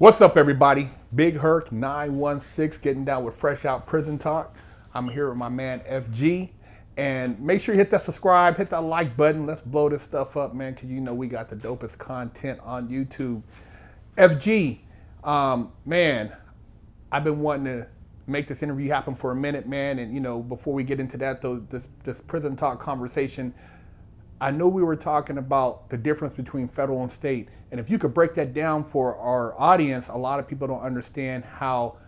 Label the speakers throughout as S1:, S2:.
S1: What's up, everybody? Big Herc 916 getting down with Fresh Out Prison Talk. I'm here with my man FG. And make sure you hit that subscribe, hit that like button. Let's blow this stuff up, man, because you know we got the dopest content on YouTube. FG, man, I've been wanting to make this interview happen for a minute, man. And, you know, before we get into that, though, this prison talk conversation, I know we were talking about the difference between federal and state. And if you could break that down for our audience, a lot of people don't understand how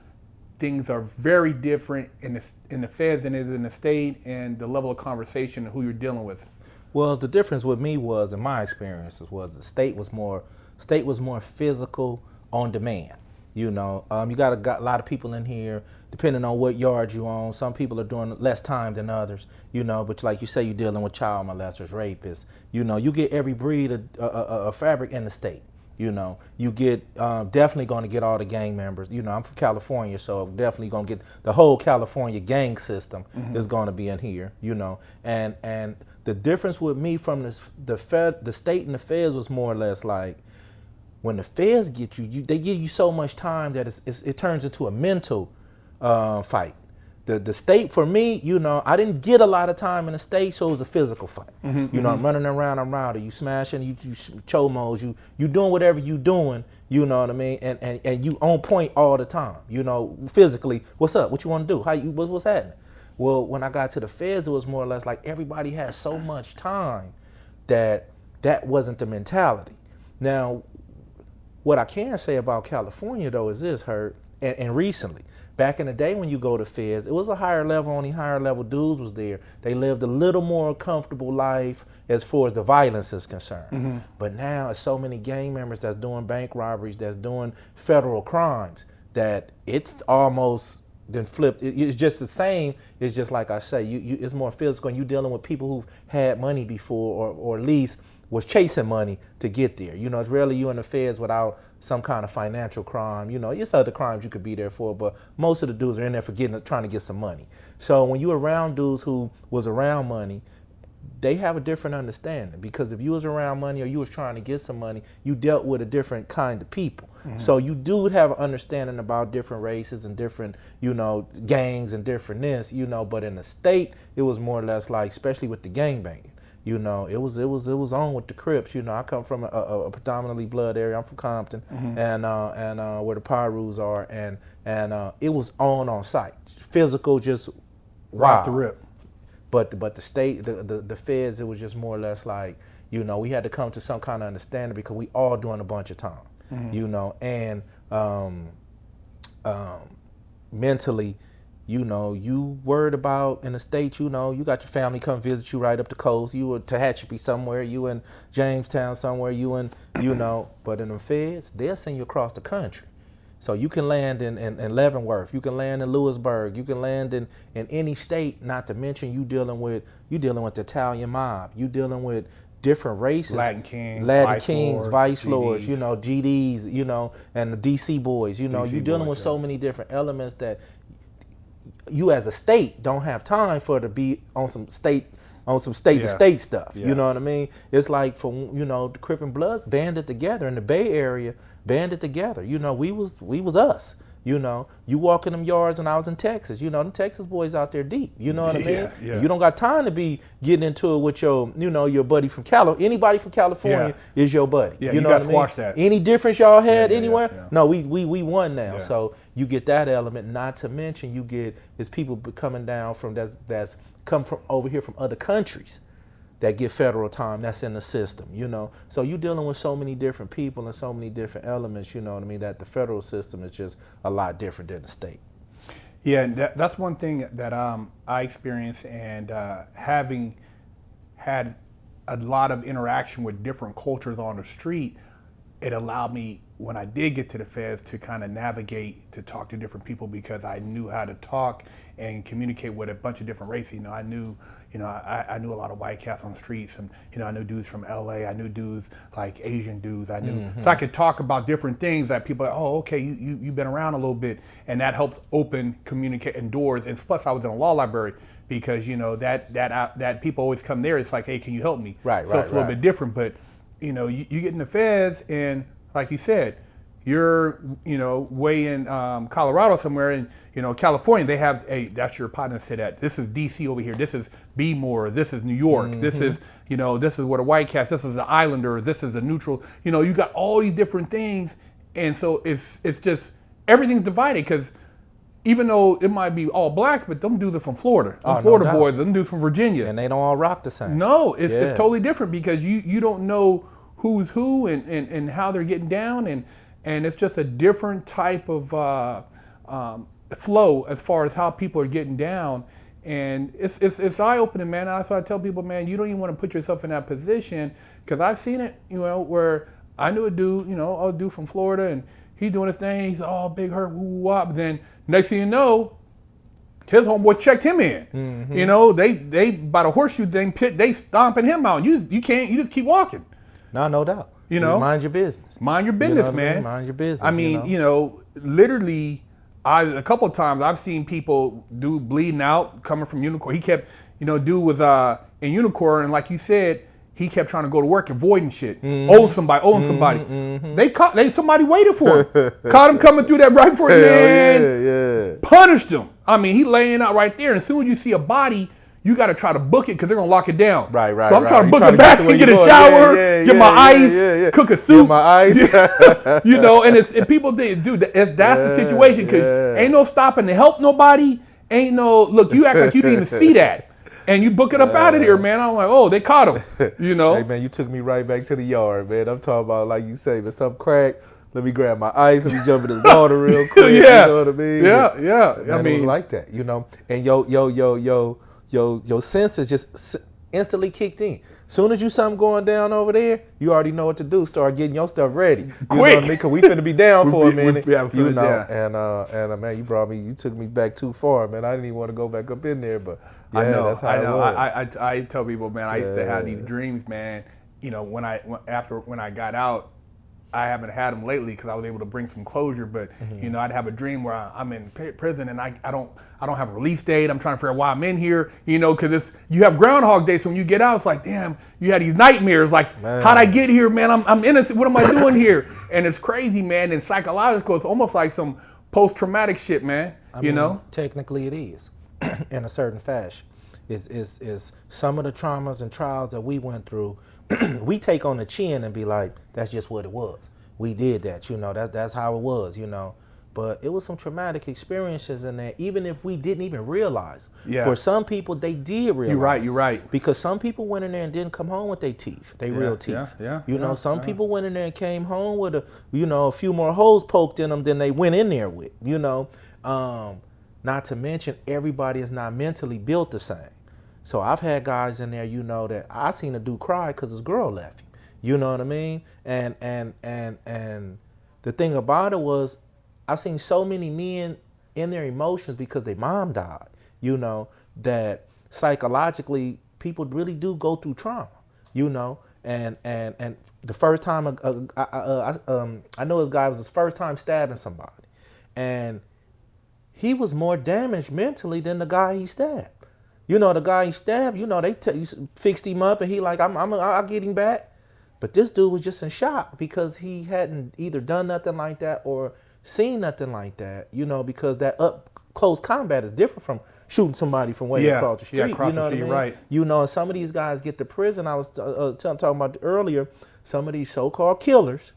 S1: things are very different in the feds than it is in the state, and the level of conversation and who you're dealing with.
S2: Well, the difference with me was, in my experiences, was the state was more physical, on demand. You know, you got a lot of people in here, depending on what yard you own. Some people are doing less time than others, you know, but like you say, you're dealing with child molesters, rapists. You know, you get every breed of fabric in the state. You know, you get definitely going to get all the gang members. You know, I'm from California, so definitely going to get the whole California gang system is going to be in here. You know, and the difference with me from the state and the feds was more or less like, when the feds get you, they give you so much time that it turns into a mental fight. The state, for me, you know, I didn't get a lot of time in the state, so it was a physical fight. You know, I'm running around, I'm rowdy, you smashing, you chomos, you doing whatever you doing, you know what I mean, and you on point all the time, you know, physically. What's up? What you want to do? What's happening? Well, when I got to the feds, it was more or less like everybody had so much time that wasn't the mentality. Now, what I can say about California, though, is this, Herb, and recently, back in the day when you go to feds, it was a higher level, only higher level dudes was there. They lived a little more comfortable life as far as the violence is concerned. But now it's so many gang members that's doing bank robberies, that's doing federal crimes, that it's almost then flipped. It's just the same. It's just like I say, it's more physical, and you're dealing with people who've had money before, or at least was chasing money to get there. You know, it's rarely you in the feds without some kind of financial crime. You know, it's other crimes you could be there for, but most of the dudes are in there for trying to get some money. So when you're around dudes who was around money, they have a different understanding, because if you was around money or you was trying to get some money, you dealt with a different kind of people. So you do have an understanding about different races and different, you know, gangs and different this, you know, but in the state, it was more or less like, especially with the gangbanging. You know, it was on with the Crips. You know, I come from a predominantly blood area. I'm from Compton, and where the Pyrus are, and it was on site, physical, just
S1: Right
S2: wow.
S1: off the rip.
S2: But the state, the feds, it was just more or less like, you know, we had to come to some kind of understanding, because we all doing a bunch of time, you know, and mentally. You know, you worried about in the state, you know, you got your family come visit you right up the coast. You were Tehachapi somewhere, you in Jamestown somewhere, you in, you know, but in the feds, they'll send you across the country. So you can land in Leavenworth, you can land in Lewisburg, you can land in any state, not to mention you dealing with the Italian mob, you dealing with different races.
S1: Latin Kings,
S2: Vice
S1: GDs.
S2: Lords, you know, GDs, you know, and the DC boys, you know,
S1: DC
S2: you're dealing
S1: boys,
S2: with so many different elements that you as a state don't have time for to be on some state to state stuff. You know what I mean? It's like, for, you know, the Crip and Bloods banded together in the Bay Area, banded together. You know, we was us. You know, you walk in them yards when I was in Texas, you know, them Texas boys out there deep, you know what I mean?
S1: Yeah.
S2: You don't got time to be getting into it with your, you know, your buddy from anybody from California is your buddy.
S1: Yeah,
S2: you know
S1: got
S2: what I
S1: squash
S2: mean?
S1: that.
S2: Any difference y'all had anywhere?
S1: Yeah.
S2: No, we won now.
S1: Yeah.
S2: So you get that element, not to mention you get is people coming down from that's come from over here from other countries that get federal time, that's in the system, you know. So you're dealing with so many different people and so many different elements, you know what I mean, that the federal system is just a lot different than the state.
S1: Yeah, and that's one thing that I experienced, and having had a lot of interaction with different cultures on the street, it allowed me, when I did get to the feds, to kind of navigate, to talk to different people, because I knew how to talk and communicate with a bunch of different races. You know, I knew a lot of white cats on the streets, and, you know, I knew dudes from LA, I knew dudes like Asian dudes, I knew, so I could talk about different things that people are, oh, okay, you've been around a little bit, and that helps open communicating doors. And plus, I was in a law library, because, you know, that people always come there, it's like, hey, can you help me? So it's a little bit different, but, you know, you get in the feds, and like you said, you're, way in Colorado somewhere, and California, they have that's your partner said that this is DC over here, this is B-more, this is New York, this is this is what a White Cast, this is the Islander, this is a neutral. You got all these different things, and so it's just everything's divided because even though it might be all black, but them dudes are from Florida, Florida boys, them dudes from Virginia,
S2: and they don't all rock the same.
S1: No, it's totally different because you don't know who's who and how they're getting down, and it's just a different type of flow as far as how people are getting down, and it's eye opening, man. That's why I tell people, man, you don't even want to put yourself in that position because I've seen it, where I knew a dude from Florida, and he's doing his thing. He's all big hurt, woo wop. But then next thing you know, his homeboys checked him in. Mm-hmm. They by the horseshoe thing, they stomping him out. You just keep walking.
S2: No doubt. Mind your business.
S1: Mind your business, man.
S2: Mind your business.
S1: I mean, literally, a couple of times I've seen people bleeding out coming from Unicorn. He kept, dude was in Unicorn, and like you said, he kept trying to go to work, avoiding shit, owing somebody. Mm-hmm. Somebody waited for him, caught him coming through that right before man, punished him. I mean, he laying out right there, and as soon as you see a body, you got to try to book it because they're gonna lock it down.
S2: Right.
S1: So I'm trying to book it back and get a shower, get my ice, cook a soup.
S2: Get my ice.
S1: And people think, dude, that's the situation because ain't no stopping to help nobody. Ain't no look. You act like you didn't even see that. And you book it up out of here, man. I'm like, oh, they caught him.
S2: Hey, man, you took me right back to the yard, man. I'm talking about, like you say, but something crack. Let me grab my ice. Let me jump in the water real quick.
S1: Yeah.
S2: You know what I mean?
S1: Yeah.
S2: Man, I mean, it was like that, And your senses just instantly kicked in. Soon as you something going down over there, you already know what to do. Start getting your stuff ready. You know what I mean? Because we finna be down for a minute. And man, you took me back too far, man. I didn't even want to go back up in there, but
S1: I know.
S2: That's how it was.
S1: I tell people, man, I used to have these dreams, man. When I got out, I haven't had them lately because I was able to bring some closure. But I'd have a dream where I'm in prison and I don't have a release date. I'm trying to figure out why I'm in here. Because you have Groundhog Day. So when you get out, it's like, damn, you had these nightmares. Like, how'd I get here, man? I'm innocent. What am I doing here? And it's crazy, man. And psychological, it's almost like some post-traumatic shit, man. I mean,
S2: technically it is, in a certain fashion. Is some of the traumas and trials that we went through. We take on the chin and be like, that's just what it was. We did that, that's how it was, But it was some traumatic experiences in there, even if we didn't even realize. Yeah. For some people, they did realize.
S1: You're right.
S2: Because some people went in there and didn't come home with their teeth, real teeth. Some people went in there and came home with a few more holes poked in them than they went in there with, Not to mention, everybody is not mentally built the same. So I've had guys in there, that I seen a dude cry because his girl left him. You know what I mean? And the thing about it was, I've seen so many men in their emotions because their mom died. That psychologically people really do go through trauma. And the first time I know this guy was his first time stabbing somebody, and he was more damaged mentally than the guy he stabbed. The guy he stabbed, they fixed him up and he like, I'll get him back. But this dude was just in shock because he hadn't either done nothing like that or seen nothing like that, because that up close combat is different from shooting somebody from way across the street.
S1: Yeah, across the street, right.
S2: And some of these guys get to prison. I was talking about earlier, some of these so-called killers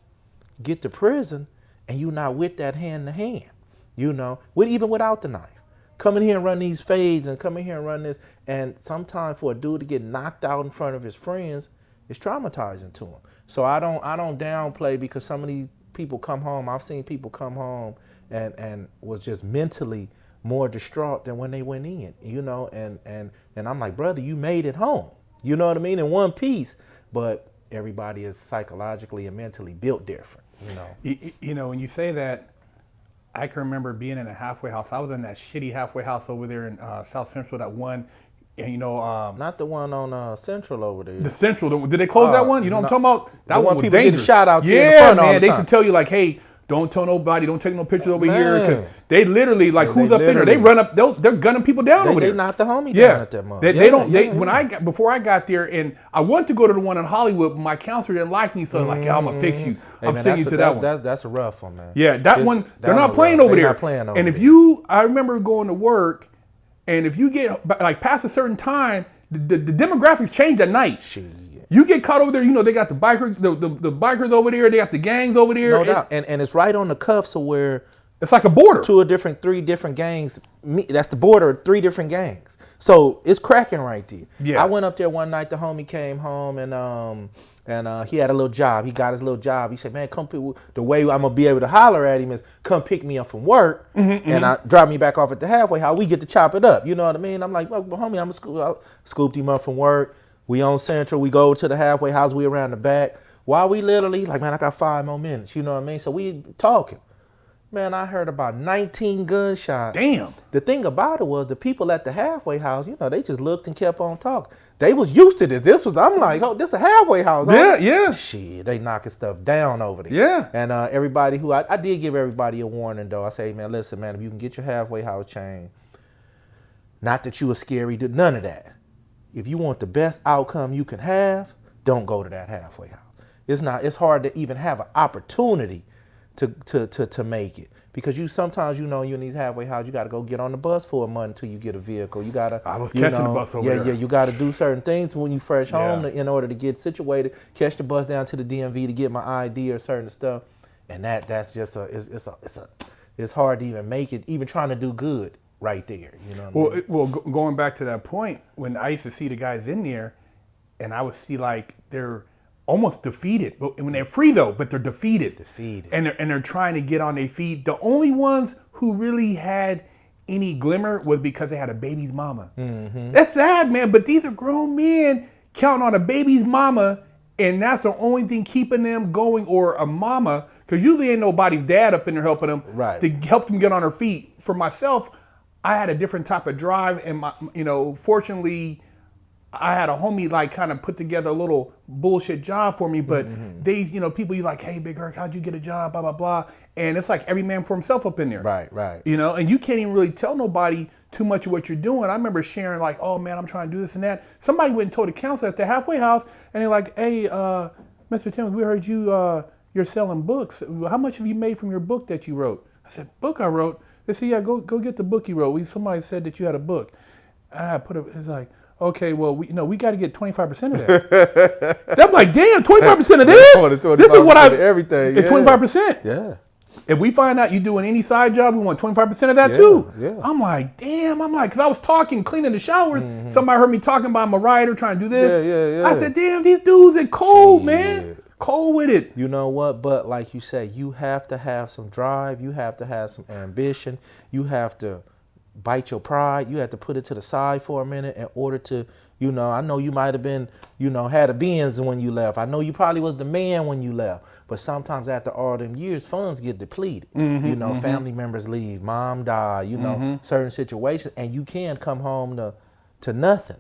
S2: get to prison and you're not with that hand to hand, even without the knife. Come in here and run these fades and come in here and run this. And sometimes for a dude to get knocked out in front of his friends, it's traumatizing to him. So I don't downplay because some of these people come home. I've seen people come home and was just mentally more distraught than when they went in, and I'm like, brother, you made it home. You know what I mean? In one piece, but everybody is psychologically and mentally built different,
S1: When you say that, I can remember being in a halfway house. I was in that shitty halfway house over there in South Central, that one, and
S2: not the one on Central over there.
S1: The Central, did they close that one? I'm talking about? That one was
S2: people
S1: dangerous.
S2: Shot out
S1: yeah, man, they should tell you like, hey, Don't tell nobody. Don't take no pictures over here.
S2: Man.
S1: Because they literally, like, who's
S2: they
S1: up in there? They run up. They're gunning people down over there.
S2: They knocked the homie down at that moment.
S1: They don't. When before I got there, and I wanted to go to the one in Hollywood, but my counselor didn't like me, so I'm like, yeah, I'm gonna fix you. I'm sending you to that one.
S2: That's a rough one, man.
S1: Yeah, that one. They're not playing over there.
S2: Not playing over
S1: and
S2: there.
S1: if you, I remember going to work, and if you get like past a certain time, the demographics change at night.
S2: Shit.
S1: You get caught over there, you know, they got the bikers over there, they got the gangs over there.
S2: No doubt. And it's right on the cuffs of where
S1: it's like a border.
S2: Three different gangs. That's the border of 3 different gangs. So it's cracking right there.
S1: Yeah.
S2: I went up there one night, the homie came home and he had a little job. He got his little job. He said, man, come pick, the way I'm going to be able to holler at him is come pick me up from work and I drive me back off at the halfway house. We get to chop it up. You know what I mean? I'm like, well, homie, I scooped him up from work. We on Central. We go to the halfway house. We around the back. While we literally, like, man, I got 5 more minutes. You know what I mean? So we talking. Man, I heard about 19 gunshots.
S1: Damn.
S2: The thing about it was the people at the halfway house, you know, they just looked and kept on talking. They was used to this. I'm like, oh, this a halfway house.
S1: Yeah, yeah.
S2: Shit, they knocking stuff down over there.
S1: Yeah.
S2: And everybody who, I did give everybody a warning, though. I say, man, listen, man, if you can get your halfway house chain, not that you a scary dude, none of that. If you want the best outcome you can have, don't go to that halfway house. It's hard to even have an opportunity to make it. Because sometimes you're in these halfway houses, you got to go get on the bus for a month until you get a vehicle. You got to.
S1: I was catching the bus over there.
S2: Yeah, you got to do certain things when you fresh home in order to get situated. Catch the bus down to the DMV to get my ID or certain stuff, and that's just it's hard to even make it, even trying to do good right there. You know. What I mean?
S1: Going back to that point, when I used to see the guys in there, and I would see like they're almost defeated, but when they're free though, but they're defeated, and they're trying to get on their feet. The only ones who really had any glimmer was because they had a baby's mama. Mm-hmm. That's sad, man. But these are grown men counting on a baby's mama, and that's the only thing keeping them going, or a mama, because usually ain't nobody's dad up in there helping them to help them get on their feet. For myself, I had a different type of drive, and fortunately, I had a homie like kind of put together a little bullshit job for me, but people, you like, hey, Big Herc, how'd you get a job, blah, blah, blah. And it's like every man for himself up in there.
S2: Right.
S1: And you can't even really tell nobody too much of what you're doing. I remember sharing like, oh man, I'm trying to do this and that. Somebody went and told the counselor at the halfway house, and they're like, hey, Mr. Timmons, we heard you're selling books. How much have you made from your book that you wrote? I said, book I wrote? They said, yeah, go get the book you wrote. Somebody said that you had a book. And I it's like, okay, well, we got to get 25% of that. I'm like, damn, 25% of this? This is what
S2: everything.
S1: It's 25%.
S2: Yeah.
S1: If we find out you're doing any side job, we want 25% of that too.
S2: Yeah.
S1: I'm like, damn. Because I was talking, cleaning the showers. Mm-hmm. Somebody heard me talking about my writer trying to do this.
S2: Yeah.
S1: I said, damn, these dudes are cold, man. Cold with it.
S2: You know what? But like you say, you have to have some drive. You have to have some ambition. You have to bite your pride. You have to put it to the side for a minute in order to, I know you might have been, had a Benz when you left. I know you probably was the man when you left. But sometimes after all them years, funds get depleted. Mm-hmm, family members leave, mom die, certain situations, and you can come home to nothing.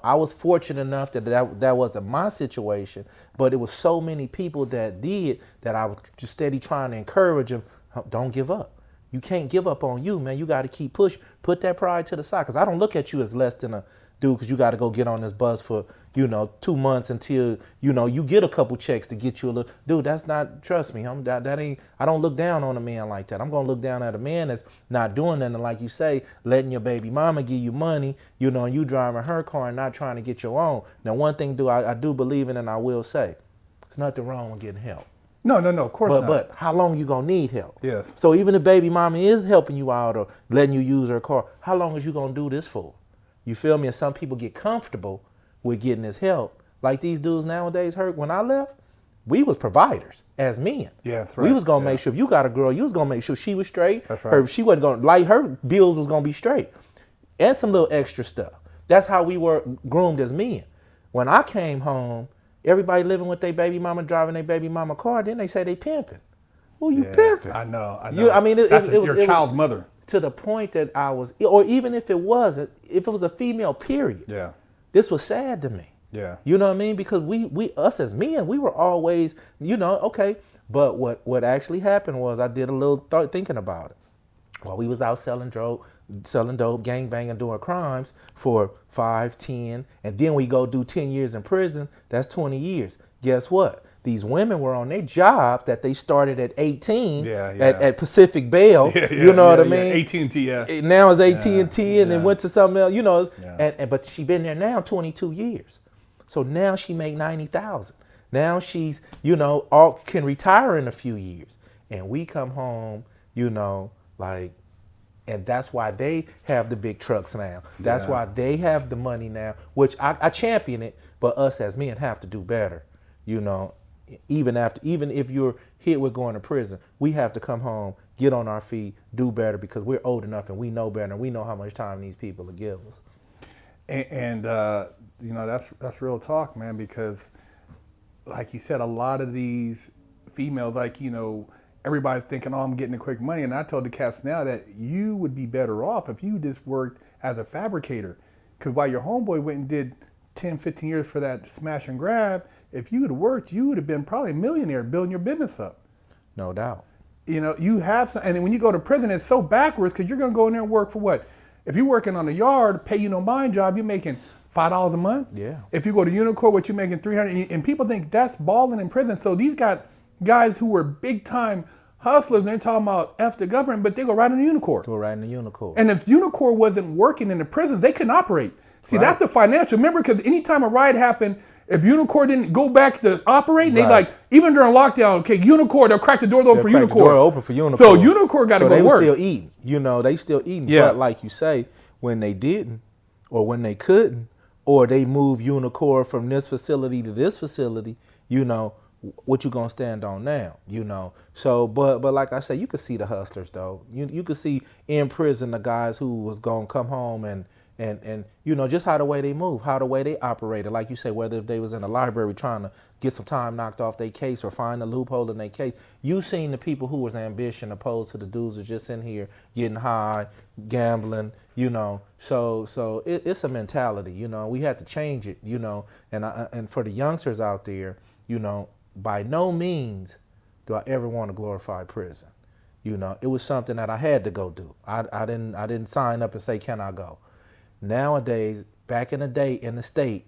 S2: I was fortunate enough that wasn't my situation, but it was so many people that did that I was just steady trying to encourage them, don't give up. You can't give up on you, man. You got to keep pushing. Put that pride to the side, because I don't look at you as less than a dude because you got to go get on this bus for, 2 months until, you get a couple checks to get you a little. Dude, that's not, trust me, I don't look down on a man like that. I'm going to look down at a man that's not doing nothing, like you say, letting your baby mama give you money, and you driving her car and not trying to get your own. Now, one thing I do believe in, and I will say, there's nothing wrong with getting help.
S1: No, of course not.
S2: But how long you gonna need help?
S1: Yes.
S2: So even if baby mama is helping you out or letting you use her car, how long is you gonna do this for? You feel me? And some people get comfortable with getting this help. Like these dudes nowadays, when I left, we was providers as men.
S1: Yeah, that's right.
S2: We was gonna make sure if you got a girl, you was gonna make sure she was straight.
S1: That's right.
S2: She wasn't gonna her bills was gonna be straight. And some little extra stuff. That's how we were groomed as men. When I came home, everybody living with their baby mama, driving their baby mama car, then they say they pimping. Well, you pimping.
S1: I know.
S2: It was
S1: your child's mother.
S2: To the point that I was, or even if it wasn't, if it was a female, period.
S1: Yeah.
S2: This was sad to me.
S1: Yeah.
S2: You know what I mean? Because us as men, we were always, okay, But what actually happened was I did a little thinking about it. While we was out selling dope, gang banging, doing crimes for 5, 10, and then we go do 10 years in prison, that's 20 years. Guess what? These women were on their job that they started at 18 at Pacific Bell. You know what I mean?
S1: AT&T, yeah.
S2: Now it's AT&T and then went to something else, you know. But she been there now 22 years. So now she make 90,000. Now she's, you know, can retire in a few years. And we come home, you know, like, and that's why they have the big trucks now. That's why they have the money now, which I champion it, but us as men have to do better, you know. Even if you're hit with going to prison, we have to come home, get on our feet, do better, because we're old enough and we know better and we know how much time these people will give us.
S1: And you know, that's real talk, man, because like you said, a lot of these females, like, you know, everybody's thinking, oh, I'm getting the quick money. And I told the cats now that you would be better off if you just worked as a fabricator. Because while your homeboy went and did 10, 15 years for that smash and grab, if you would have worked, you would have been probably a millionaire building your business up.
S2: No doubt.
S1: You know, you have some, and then when you go to prison, it's so backwards because you're going to go in there and work for what? If you're working on the yard, pay you no mind job, you're making $5 a month.
S2: Yeah.
S1: If you go to Unicorn, what you're making $300, and people think that's balling in prison. So these got guys who were big time hustlers, and they're talking about F the government, but they go right in the Unicorn.
S2: Go right in the Unicorn.
S1: And if Unicorn wasn't working in the prisons, they couldn't operate. See, that's the financial. Remember, because anytime a riot happened, if Unicorn didn't go back to operate, they like, even during lockdown, okay, Unicorn, they'll crack the doors open for Unicorn.
S2: The door open for Unicorn.
S1: So Unicorn got to go to work.
S2: So they were still eating. You know, they still eating. Yeah. But like you say, when they didn't, or when they couldn't, or they moved Unicorn from this facility to this facility, you know, what you gonna stand on now, you know? So, but like I say, you could see the hustlers though. You could see in prison the guys who was gonna come home and you know, just how the way they move, how the way they operated. Like you say, whether if they was in a library trying to get some time knocked off their case or find a loophole in their case, you seen the people who was ambition opposed to the dudes who just in here getting high, gambling, you know. So it's a mentality, you know. We had to change it, you know. And for the youngsters out there, you know, by no means do I ever want to glorify prison. You know, it was something that I had to go do. I didn't sign up and say, can I go? Nowadays, back in the day in the state,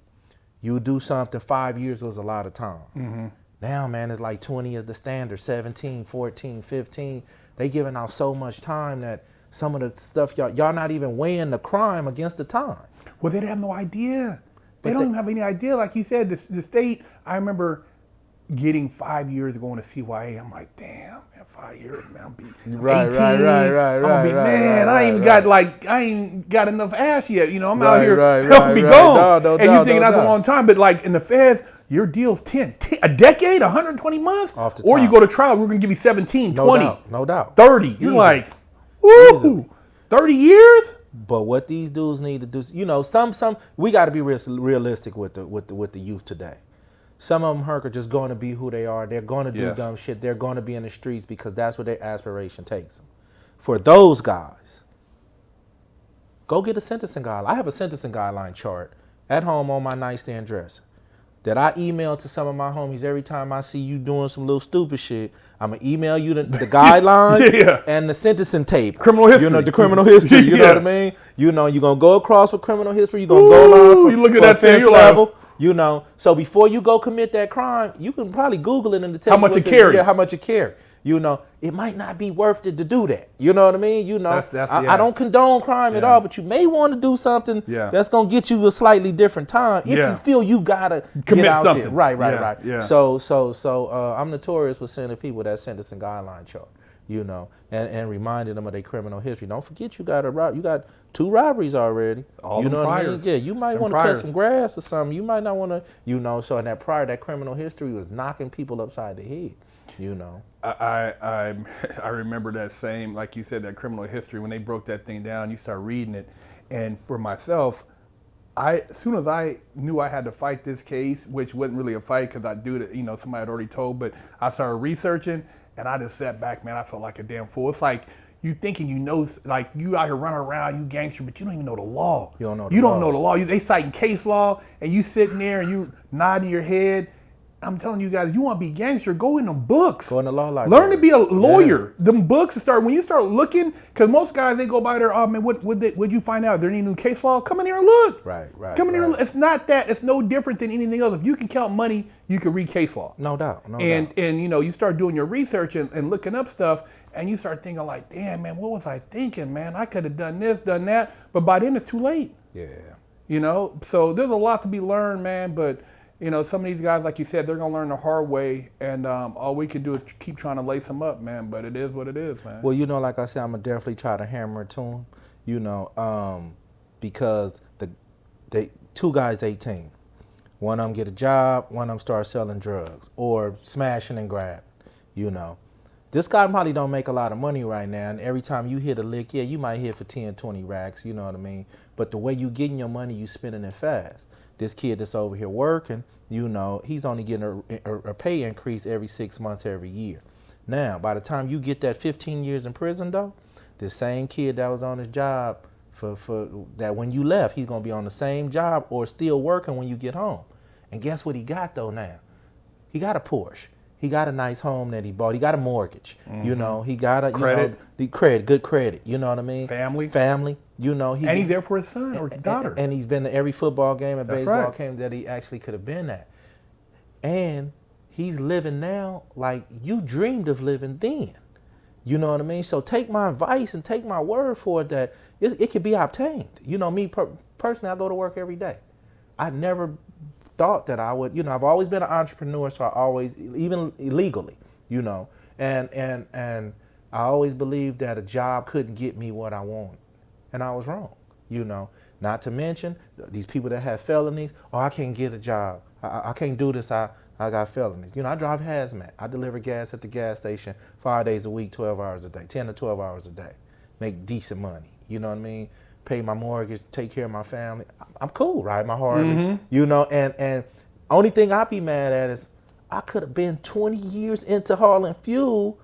S2: you do something, 5 years was a lot of time. Mm-hmm. Now, man, it's like 20 is the standard, 17, 14, 15. They giving out so much time that some of the stuff, y'all not even weighing the crime against the time.
S1: Well, they have no idea. They don't even have any idea. Like you said, the state, I remember getting 5 years going to CYA. I'm like, damn, man, 5 years, man. I'm 18.
S2: Right.
S1: I ain't got enough ass yet. You know, I'm out here helping me go. And you thinking that's a long time, but like in the feds, your deal's 10 a decade, 120 months, or you go to trial, we're gonna give you 17, 20,
S2: no doubt,
S1: 30. You're like, woo, 30 years.
S2: But what these dudes need to do, you know, some we got to be realistic with the youth today. Some of them are just going to be who they are. They're going to do dumb shit. They're going to be in the streets because that's where their aspiration takes them. For those guys, go get a sentencing guideline. I have a sentencing guideline chart at home on my nightstand dresser that I email to some of my homies every time I see you doing some little stupid shit. I'm going to email you the guidelines and the sentencing tape.
S1: Criminal history.
S2: You know, the criminal history. You know what I mean? You know, you're going to go across with criminal history. You're going to go along
S1: you look at that thing,
S2: level. Like, you know, so before you go commit that crime, you can probably Google it and tell
S1: how much it carry.
S2: How much it carry. You know, it might not be worth it to do that. You know what I mean? You know, I don't condone crime at all, but you may want to do something that's going to get you a slightly different time if you feel you got to
S1: commit
S2: get out
S1: something.
S2: There. Right.
S1: Yeah.
S2: So I'm notorious for sending people that sentencing guideline chart, you know, and reminding them of their criminal history. Don't forget you got 2 robberies already.
S1: All
S2: you know what
S1: priors.
S2: I mean? Yeah, you might want to cut some grass or something. You might not want to, you know, so in that that criminal history was knocking people upside the head, you know.
S1: I remember that same, like you said, that criminal history, when they broke that thing down, you start reading it. And for myself, as soon as I knew I had to fight this case, which wasn't really a fight because I do it, you know, somebody had already told, but I started researching and I just sat back, man, I felt like a damn fool. It's like, you thinking you know, like you out here running around, you gangster, but you don't even know the law.
S2: You don't know
S1: the law. They citing case law, and you sitting there and you nodding your head. I'm telling you guys, you want to be gangster, go in the books.
S2: Go in the law library.
S1: Learn to be a lawyer. Yeah. Them books when you start looking, because most guys, they go by there, oh man, what'd you find out? Is there any new case law? Come in here and look.
S2: Right.
S1: Come in here. It's not that. It's no different than anything else. If you can count money, you can read case law.
S2: No doubt.
S1: And you know, you start doing your research and looking up stuff, and you start thinking like, damn man, what was I thinking, man? I could have done this, done that, but by then it's too late.
S2: Yeah.
S1: You know, so there's a lot to be learned, man, but you know, some of these guys, like you said, they're going to learn the hard way, and all we can do is keep trying to lace them up, man, but it is what it is, man.
S2: Well, you know, like I said, I'm going to definitely try to hammer it to them, you know, because the two guys 18. One of them get a job, one of them start selling drugs or smashing and grabbing, you know. This guy probably don't make a lot of money right now, and every time you hit a lick, yeah, you might hit for 10, 20 racks, you know what I mean? But the way you getting your money, you spending it fast. This kid that's over here working, you know, he's only getting a pay increase every 6 months, every year. Now, by the time you get that 15 years in prison, though, the same kid that was on his job for that when you left, he's going to be on the same job or still working when you get home. And guess what he got, though, now? He got a Porsche. He got a nice home that he bought. He got a mortgage. Mm-hmm. You know, he got a
S1: credit.
S2: Good credit. You know what I mean?
S1: Family.
S2: You know,
S1: and he's there for his son or daughter.
S2: And he's been to every football game and baseball
S1: right.
S2: game that he actually could have been at. And he's living now like you dreamed of living then. You know what I mean? So take my advice and take my word for it that it can be obtained. You know, me personally, I go to work every day. I never thought that I would, you know, I've always been an entrepreneur, so I always, even illegally, you know, and I always believed that a job couldn't get me what I wanted. And I was wrong, you know. Not to mention these people that have felonies, oh, I can't get a job. I can't do this, I got felonies. You know, I drive hazmat. I deliver gas at the gas station 5 days a week, 12 hours a day, 10 to 12 hours a day. Make decent money, you know what I mean? Pay my mortgage, take care of my family. I'm cool, right? My Harley, mm-hmm. You know, and only thing I be mad at is I could have been 20 years into Harlan Fuel.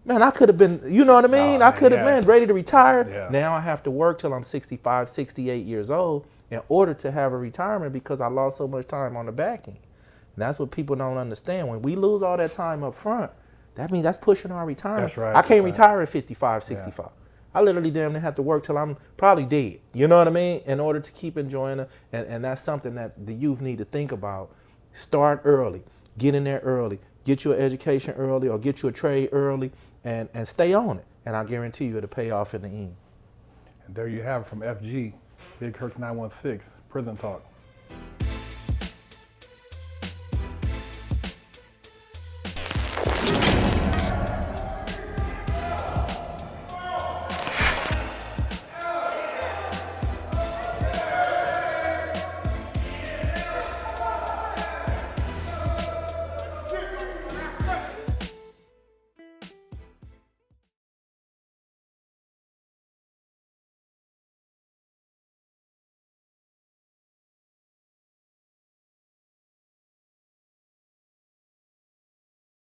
S2: Man, I could have been, you know what I mean? I could have been ready to retire. Yeah. Now I have to work till I'm 65, 68 years old in order to have a retirement because I lost so much time on the back end. And that's what people don't understand. When we lose all that time up front, that means that's pushing our retirement.
S1: That's right.
S2: I can't retire at 55, 65. Yeah. I literally damn near have to work till I'm probably dead. You know what I mean? In order to keep enjoying it. And that's something that the youth need to think about. Start early. Get in there early. Get your education early or get you a trade early and stay on it. And I guarantee you it'll pay off in the end.
S1: And there you have it from FG, Big Herc 916, Prison Talk.